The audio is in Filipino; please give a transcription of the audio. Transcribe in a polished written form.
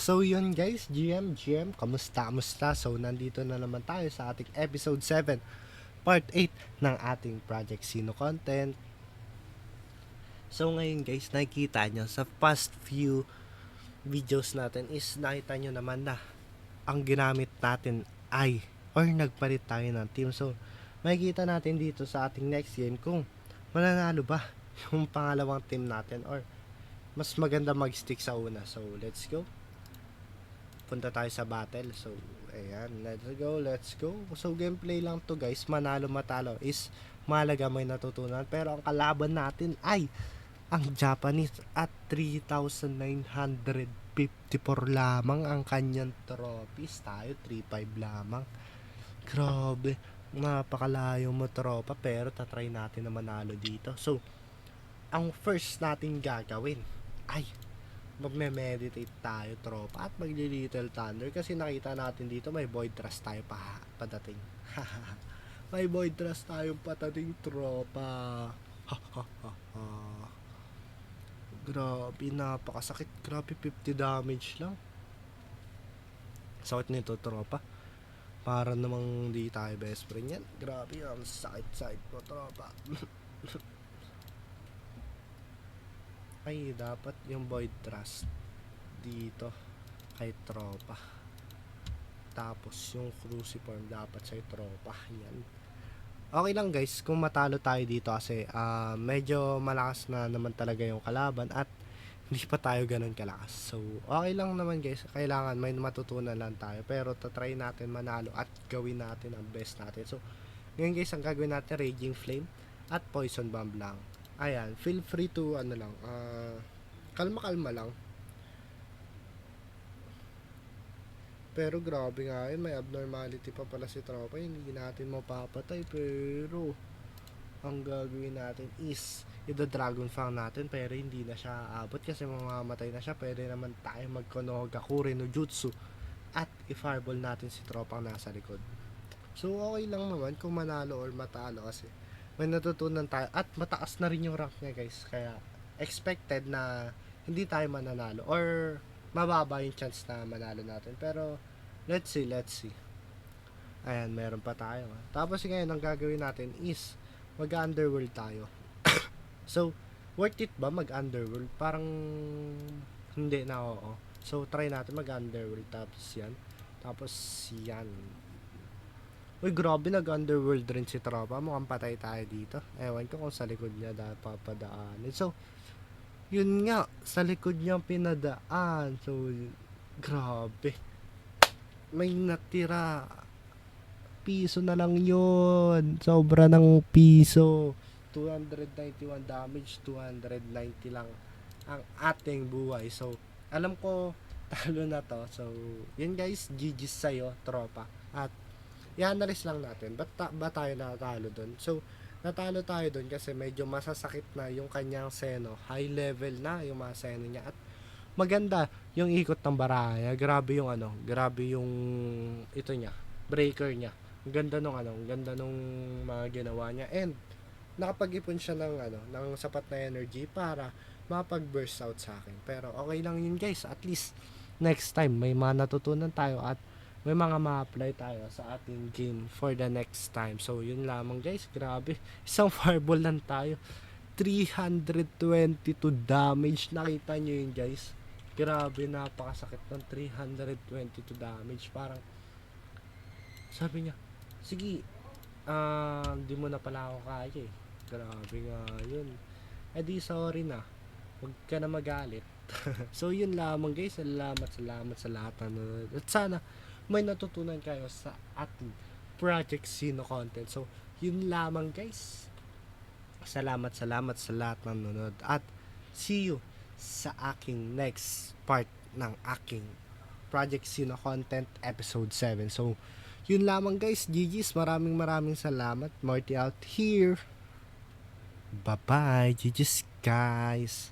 So yun guys, GM, kamusta? So nandito na naman tayo sa ating episode 7, part 8 ng ating Project Sino content. So ngayon guys, nakikita nyo sa past few videos natin is nakita nyo naman na ang ginamit natin ay or nagpalit tayo ng team. So makikita natin dito sa ating next game kung mananalo ba yung pangalawang team natin or mas maganda mag-stick sa una. So let's go. Punta tayo sa battle. So, ayan. Let's go. So, gameplay lang to guys. Manalo matalo is malaga may natutunan. Pero ang kalaban natin ay ang Japanese at 3,954 lamang ang kanyang trophies. Tayo 3,500 lamang. Grabe. Napakalayo mo tropa. Pero tatry natin na manalo dito. So, ang first natin gagawin ay magme-meditate tayo tropa at magli-little thunder kasi nakita natin dito may void thrust tayo padating. May void thrust tayong patating tropa. Grabe, napakasakit. Grabe, 50 damage lang. Sakit nito tropa. Para namang di tayo best friend yan. Grabe, ang sakit mo tropa. Ay, dapat yung void thrust dito kay tropa. Tapos yung cruciform dapat sa tropa. Yan. Okay lang guys kung matalo tayo dito kasi medyo malakas na naman talaga yung kalaban at hindi pa tayo ganun kalakas. So, okay lang naman guys. Kailangan may matutunan lang tayo. Pero tatry natin manalo at gawin natin ang best natin. So, ngayon guys, ang gagawin natin Raging Flame at Poison Bomb lang. Ayan, feel free to kalma-kalma lang. Pero grabe nga yun, may abnormality pa pala si tropa. Hindi natin mapapatay pero ang gagawin natin is ida-dragon fang natin pero hindi na siya aabot kasi mamamatay na siya. Pwede naman tayo mag-Konohagakure no Jutsu at i-fireball natin si tropang nasa likod. So okay lang naman kung manalo or matalo kasi may natutunan tayo at mataas na rin yung rank niya guys, kaya expected na hindi tayo mananalo or mababa yung chance na manalo natin, pero let's see. Ayan, meron pa tayo tapos ngayon ang gagawin natin is mag-underworld tayo. So worth it ba mag-underworld? Parang hindi na, oo. So try natin mag-underworld tapos yan. Uy, grabe, nag-underworld rin si tropa. Mukhang patay tayo dito. Ewan ko kung sa likod niya papadaanin. So, yun nga, sa likod niya pinadaan. So, grabe. May natira. Piso na lang yun. Sobra ng piso. 291 damage, 290 lang ang ating buhay. So, alam ko, talo na to. So, yun guys, GG's sa'yo, tropa. At i-analyze lang natin ba tayo natalo doon. So natalo tayo doon kasi medyo masasakit na yung kanyang seno, high level na yung mga seno niya at maganda yung ikot ng baraya. Grabe yung ito niya, breaker niya. Ang ganda nung mga ginawa niya and nakapag-ipon siya ng sapat na energy para mapag-burst out sa akin. Pero okay lang yun guys, at least next time may mga natutunan tayo at may mga ma-apply tayo sa ating game for the next time. So yun lamang guys, grabe, isang fireball lang tayo, 322 damage. Nakita nyo yun guys, grabe, napakasakit ng 322 damage. Parang sabi niya, sige, di mo na pala ako kaya eh. Grabe nga yun. Eh di sorry na, huwag ka na magalit. So yun lamang guys, salamat sa lahat ng nanonood. At sana may natutunan kayo sa ating Project Sino content. So yun lamang guys. Salamat sa lahat ng nanonood. At see you sa aking next part ng aking Project Sino content episode 7. So yun lamang guys, GG's, maraming salamat. Marty out here. Bye bye, GG's guys.